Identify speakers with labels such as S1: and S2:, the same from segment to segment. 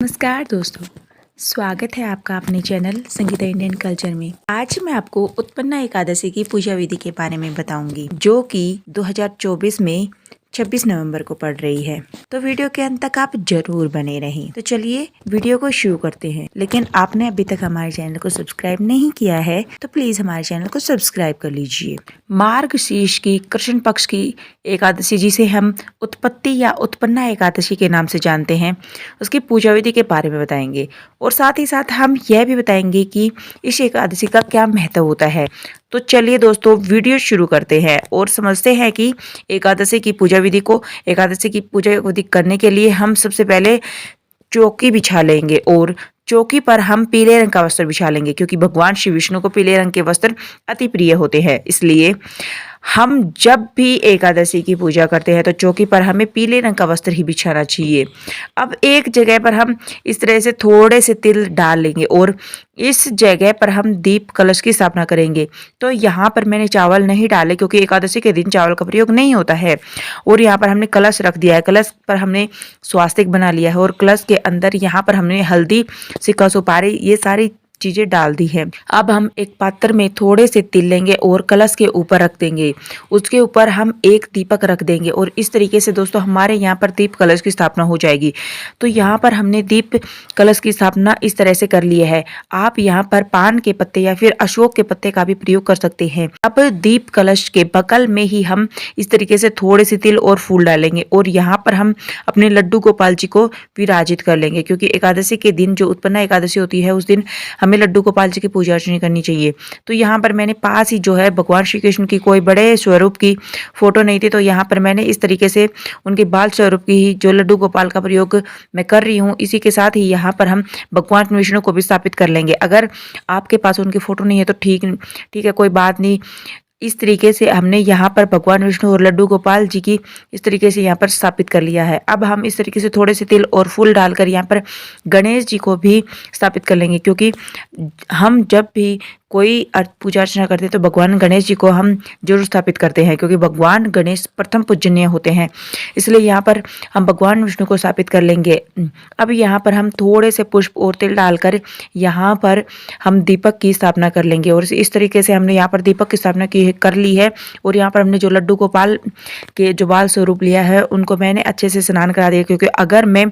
S1: नमस्कार दोस्तों, स्वागत है आपका अपने चैनल संगीता इंडियन कल्चर में। आज मैं आपको उत्पन्ना एकादशी की पूजा विधि के बारे में बताऊंगी, जो कि 2024 में 26 नवंबर को पड़ रही है। तो वीडियो के अंत तक आप जरूर बने रहें। तो चलिए वीडियो को शुरू करते हैं। लेकिन आपने अभी तक हमारे चैनल को सब्सक्राइब नहीं किया है तो प्लीज हमारे चैनल को सब्सक्राइब कर लीजिए। मार्गशीर्ष की कृष्ण पक्ष की एकादशी, जिसे हम उत्पत्ति या उत्पन्ना एकादशी के नाम से जानते हैं, उसकी पूजा विधि के बारे में बताएंगे और साथ ही साथ हम यह भी बताएंगे कि इस एकादशी का क्या महत्व होता है। तो चलिए दोस्तों वीडियो शुरू करते हैं और समझते हैं कि एकादशी की पूजा विधि करने के लिए हम सबसे पहले चौकी बिछा लेंगे और चौकी पर हम पीले रंग का वस्त्र बिछा लेंगे, क्योंकि भगवान श्री विष्णु को पीले रंग के वस्त्र अति प्रिय होते हैं। इसलिए हम जब भी एकादशी की पूजा करते हैं तो चौकी पर हमें पीले रंग का वस्त्र ही बिछाना चाहिए। अब एक जगह पर हम इस तरह से थोड़े से तिल डाल लेंगे और इस जगह पर हम दीप कलश की स्थापना करेंगे। तो यहाँ पर मैंने चावल नहीं डाले, क्योंकि एकादशी के दिन चावल का प्रयोग नहीं होता है। और यहाँ पर हमने कलश रख दिया है, कलश पर हमने स्वास्तिक बना लिया है और कलश के अंदर यहाँ पर हमने हल्दी, सिक्का, सुपारी, ये सारी चीजें डाल दी है। अब हम एक पात्र में थोड़े से तिल लेंगे और कलश के ऊपर रख देंगे। उसके ऊपर हम एक दीपक रख देंगे और इस तरीके से दोस्तों हमारे यहाँ पर दीप कलश की स्थापना हो जाएगी। तो यहाँ पर हमने दीप कलश की स्थापना इस तरह से कर ली है। आप यहाँ पर पान के पत्ते या फिर अशोक के पत्ते का भी प्रयोग कर सकते हैं। अब दीप कलश के बगल में ही हम इस तरीके से थोड़े से तिल और फूल डालेंगे और यहाँ पर हम अपने लड्डू गोपाल जी को विराजित कर लेंगे, क्योंकि एकादशी के दिन जो उत्पन्ना एकादशी होती है उस दिन हमें लड्डू गोपाल जी की पूजा अर्चना करनी चाहिए। तो यहाँ पर मैंने पास ही जो है भगवान श्री कृष्ण की कोई बड़े स्वरूप की फोटो नहीं थी, तो यहाँ पर मैंने इस तरीके से उनके बाल स्वरूप की ही जो लड्डू गोपाल का प्रयोग मैं कर रही हूँ। इसी के साथ ही यहाँ पर हम भगवान विष्णु को भी स्थापित कर लेंगे। अगर आपके पास उनकी फोटो नहीं है तो ठीक है, कोई बात नहीं। इस तरीके से हमने यहाँ पर भगवान विष्णु और लड्डू गोपाल जी की इस तरीके से यहाँ पर स्थापित कर लिया है। अब हम इस तरीके से थोड़े से तिल और फूल डालकर यहाँ पर गणेश जी को भी स्थापित कर लेंगे, क्योंकि हम जब भी कोई पूजा अर्चना करते हैं तो भगवान गणेश जी को हम जरूर स्थापित करते हैं, क्योंकि भगवान गणेश प्रथम पूजनीय होते हैं। इसलिए यहाँ पर हम भगवान विष्णु को स्थापित कर लेंगे। अब यहाँ पर हम थोड़े से पुष्प और तिल डालकर यहाँ पर हम दीपक की स्थापना कर लेंगे और इस तरीके से हमने यहाँ पर दीपक की स्थापना कर ली है। और यहाँ पर हमने जो लड्डू गोपाल के जो बाल स्वरूप लिया है उनको मैंने अच्छे से स्नान करा दिया, क्योंकि अगर मैं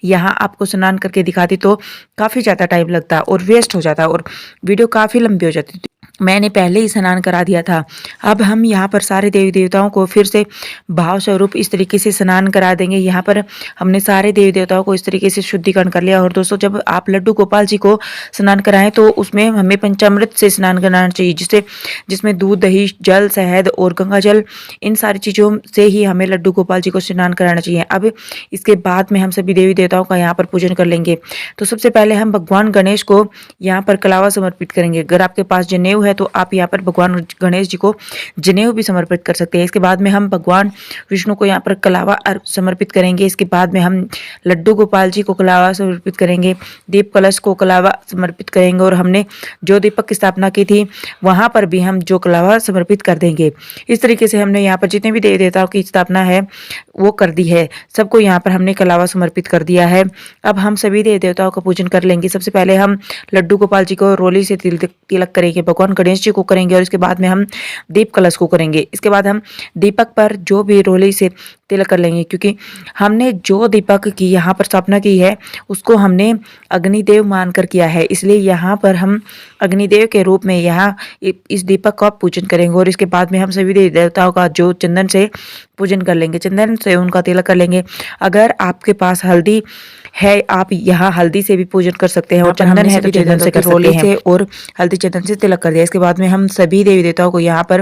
S1: यहाँ आपको स्नान करके दिखाती तो काफ़ी ज़्यादा टाइम लगता और वेस्ट हो जाता और वीडियो काफ़ी लंबी हो जाती थी। मैंने पहले ही स्नान करा दिया था। अब हम यहाँ पर सारे देवी देवताओं को फिर से भाव स्वरूप इस तरीके से स्नान करा देंगे। यहाँ पर हमने सारे देवी देवताओं को इस तरीके से शुद्धिकरण कर लिया। और दोस्तों, जब आप लड्डू गोपाल जी को स्नान कराएं तो उसमें हमें पंचामृत से स्नान कराना चाहिए, जिसमें दूध, दही, जल, शहद और गंगा जल, इन सारी चीज़ों से ही हमें लड्डू गोपाल जी को स्नान कराना चाहिए। अब इसके बाद में हम सभी देवी देवताओं का यहाँ पर पूजन कर लेंगे। तो सबसे पहले हम भगवान गणेश को यहाँ पर कलावा समर्पित करेंगे। अगर आपके पास जनेऊ है तो आप यहाँ पर भगवान गणेश जी को जनेऊ भी समर्पित कर सकते हैं। इसके बाद में हम भगवान विष्णु को यहाँ पर कलावा समर्पित करेंगे। इसके बाद में हम लड्डू गोपाल जी को कलावा समर्पित करेंगे, दीप कलश को कलावा समर्पित करेंगे और हमने जो दीपक की स्थापना की थी वहां पर भी हम जो कलावा समर्पित कर देंगे। इस तरीके से हमने यहाँ पर जितने भी देवी देवताओं की स्थापना है वो कर दी है। सबको यहाँ पर हमने कलावा समर्पित कर दिया है। अब हम सभी देवी देवताओं का पूजन कर लेंगे। सबसे पहले हम लड्डू गोपाल जी को रोली से तिलक करेंगे, भगवान गणेश जी को करेंगे और इसके बाद में हम दीप कलश को करेंगे। इसके बाद हम दीपक पर जो भी रोली से तिलक कर लेंगे, क्योंकि हमने जो दीपक की यहाँ पर स्थापना की है उसको हमने अग्निदेव मानकर किया है। इसलिए यहाँ पर हम अग्निदेव के रूप में यहाँ इस दीपक का पूजन करेंगे और इसके बाद में हम सभी देवी देवताओं का जो चंदन से पूजन कर लेंगे, चंदन से उनका तिलक कर लेंगे। अगर आपके पास हल्दी है आप यहाँ हल्दी से भी पूजन कर सकते हैं और चंदन है तो चंदन से कर सकते हैं और हल्दी चंदन से तिलक कर दिया। इसके बाद में हम सभी देवी देवताओं को यहाँ पर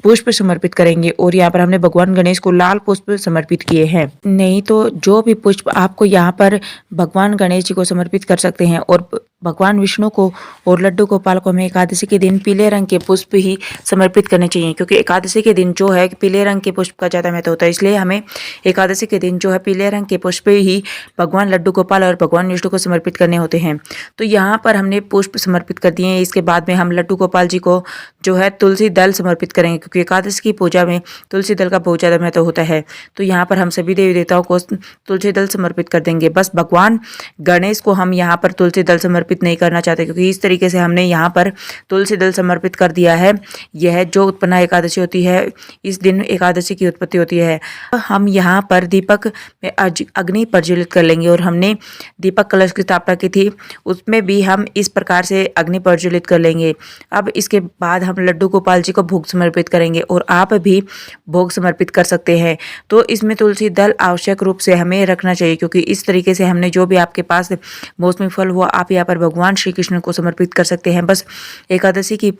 S1: पुष्प समर्पित करेंगे और यहाँ पर हमने भगवान गणेश को लाल पुष्प समर्पित किए हैं। नहीं तो जो भी पुष्प आपको यहाँ पर भगवान गणेश जी को समर्पित कर सकते हैं और भगवान विष्णु को और लड्डू गोपाल को हमें एकादशी के दिन पीले रंग के पुष्प ही समर्पित करने चाहिए, क्योंकि एकादशी के दिन जो है पीले रंग के पुष्प का ज़्यादा महत्व होता है। इसलिए हमें एकादशी के दिन जो है पीले रंग के पुष्प ही भगवान लड्डू गोपाल और भगवान विष्णु को समर्पित करने होते हैं। तो यहाँ पर हमने पुष्प समर्पित कर दिए हैं। इसके बाद में हम लड्डू गोपाल जी को जो है तुलसी दल समर्पित करेंगे, क्योंकि एकादशी की पूजा में तुलसी दल का बहुत ज़्यादा महत्व होता है। तो यहाँ पर हम सभी देवी देवताओं को तुलसी दल समर्पित कर देंगे। बस भगवान गणेश को हम यहाँ पर तुलसी दल समर्पित नहीं करना चाहते, क्योंकि इस तरीके से हमने यहाँ पर तुलसी दल समर्पित कर दिया है। यह जो उत्पन्ना एकादशी होती है, इस दिन एकादशी की उत्पत्ति होती है। हम यहाँ पर दीपक में अग्नि प्रज्वलित कर लेंगे, और हमने दीपक कलश की स्थापना की थी, उसमें भी हम इस प्रकार से अग्नि प्रज्वलित कर लेंगे। अब इसके बाद हम लड्डू गोपाल जी को भोग समर्पित करेंगे, और आप भी भोग समर्पित कर सकते हैं। तो इसमें तुलसी दल आवश्यक रूप से हमें रखना चाहिए, क्योंकि इस तरीके से हमने जो भी आपके पास मौसमी फल हुआ आप यहाँ पर भगवान श्री कृष्ण को समर्पित कर सकते हैं। बस एकादशी की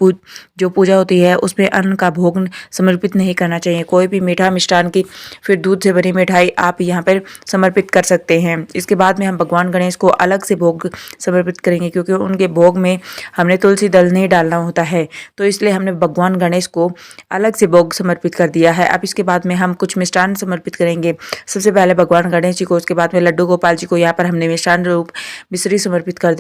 S1: जो पूजा होती है उसमें अन्न का भोग समर्पित नहीं करना चाहिए। कोई भी मीठा मिष्ठान की फिर दूध से बनी मिठाई आप यहाँ पर समर्पित कर सकते हैं। इसके बाद में हम भगवान गणेश को अलग से भोग समर्पित करेंगे, क्योंकि उनके भोग में हमने तुलसी दल नहीं डालना होता है। तो इसलिए हमने भगवान गणेश को अलग से भोग समर्पित कर दिया है। अब इसके बाद में हम कुछ मिष्ठान समर्पित करेंगे। सबसे पहले भगवान गणेश जी को, उसके बाद में लड्डू गोपाल जी को यहाँ पर हमने मिष्ठान रूप मिश्री समर्पित कर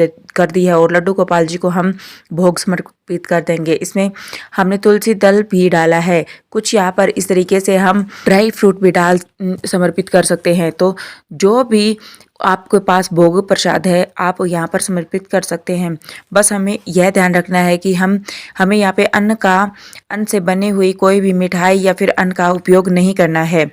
S1: दी है, और लड्डू गोपाल जी को हम भोग समर्पित कर देंगे। इसमें हमने तुलसी दल भी डाला है। कुछ यहाँ पर इस तरीके से हम ड्राई फ्रूट भी डाल समर्पित कर सकते हैं। तो जो भी आपके पास भोग प्रसाद है आप यहाँ पर समर्पित कर सकते हैं। बस हमें यह ध्यान रखना है कि हमें यहाँ पे अन्न से बनी हुई कोई भी मिठाई या फिर अन्न का उपयोग नहीं करना है।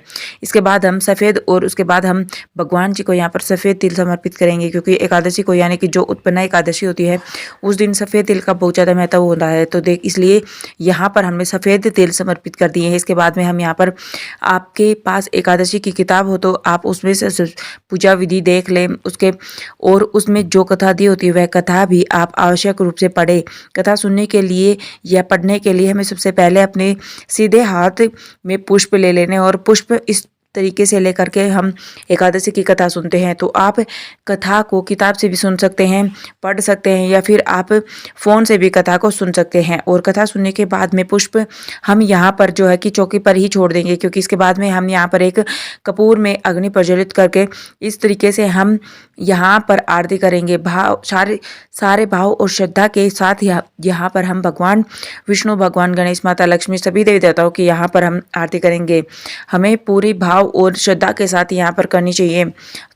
S1: इसके बाद हम सफ़ेद, और उसके बाद हम भगवान जी को यहाँ पर सफ़ेद तिल समर्पित करेंगे, क्योंकि एकादशी को यानी कि जो उत्पन्ना एकादशी होती है उस दिन सफ़ेद तिल का बहुत ज़्यादा महत्व होता है। तो इसलिए यहाँ पर हमने सफ़ेद तिल समर्पित कर दिए हैं। इसके बाद में हम यहाँ पर, आपके पास एकादशी की किताब हो तो आप उसमें से पूजा विधि देख लें उसके, और उसमें जो कथा दी होती है वह कथा भी आप आवश्यक रूप से पढ़ें। कथा सुनने के लिए या पढ़ने के लिए हमें सबसे पहले अपने सीधे हाथ में पुष्प ले लेने, और पुष्प इस तरीके से लेकर के हम एकादशी की कथा सुनते हैं। तो आप कथा को किताब से भी सुन सकते हैं, पढ़ सकते हैं, या फिर आप फ़ोन से भी कथा को सुन सकते हैं। और कथा सुनने के बाद में पुष्प हम यहाँ पर जो है कि चौकी पर ही छोड़ देंगे, क्योंकि इसके बाद में हम यहाँ पर एक कपूर में अग्नि प्रज्वलित करके इस तरीके से हम यहाँ पर आरती करेंगे। सारे भाव और श्रद्धा के साथ यहाँ पर हम भगवान विष्णु, भगवान गणेश, माता लक्ष्मी, सभी देवी देवताओं की यहाँ पर हम आरती करेंगे। हमें पूरी भाव और श्रद्धा के साथ यहाँ पर करनी चाहिए।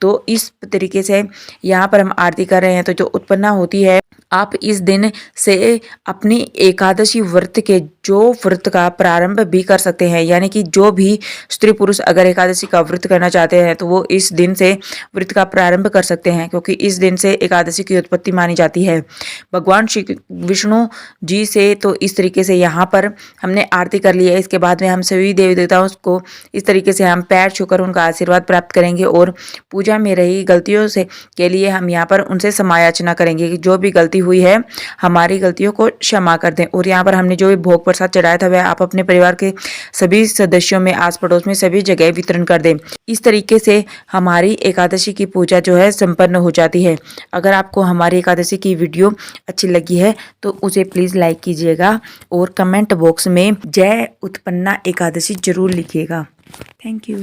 S1: तो इस तरीके से यहाँ पर हम आरती कर रहे हैं। तो जो उत्पन्ना होती है, आप इस दिन से अपनी एकादशी व्रत के जो व्रत का प्रारंभ भी कर सकते हैं, यानी कि जो भी स्त्री पुरुष अगर एकादशी का व्रत करना चाहते हैं तो वो इस दिन से व्रत का प्रारंभ कर सकते हैं, क्योंकि इस दिन से एकादशी की उत्पत्ति मानी जाती है भगवान श्री विष्णु जी से। तो इस तरीके से यहाँ पर हमने आरती कर ली है। इसके बाद में हम सभी देवी देवताओं को इस तरीके से हम पैर छूकर उनका आशीर्वाद प्राप्त करेंगे, और पूजा में रही गलतियों से के लिए हम यहाँ पर उनसे समायाचना करेंगे कि जो भी गलती हुई है हमारी गलतियों को क्षमा कर दें। और यहाँ पर हमने जो भी भोग प्रसाद चढ़ाया था वह आप अपने परिवार के सभी सदस्यों में, आस पड़ोस में सभी जगह वितरण कर दें। इस तरीके से हमारी एकादशी की पूजा जो है संपन्न हो जाती है। अगर आपको हमारी एकादशी की वीडियो अच्छी लगी है तो उसे प्लीज़ लाइक कीजिएगा, और कमेंट बॉक्स में जय उत्पन्ना एकादशी जरूर लिखिएगा। Thank you.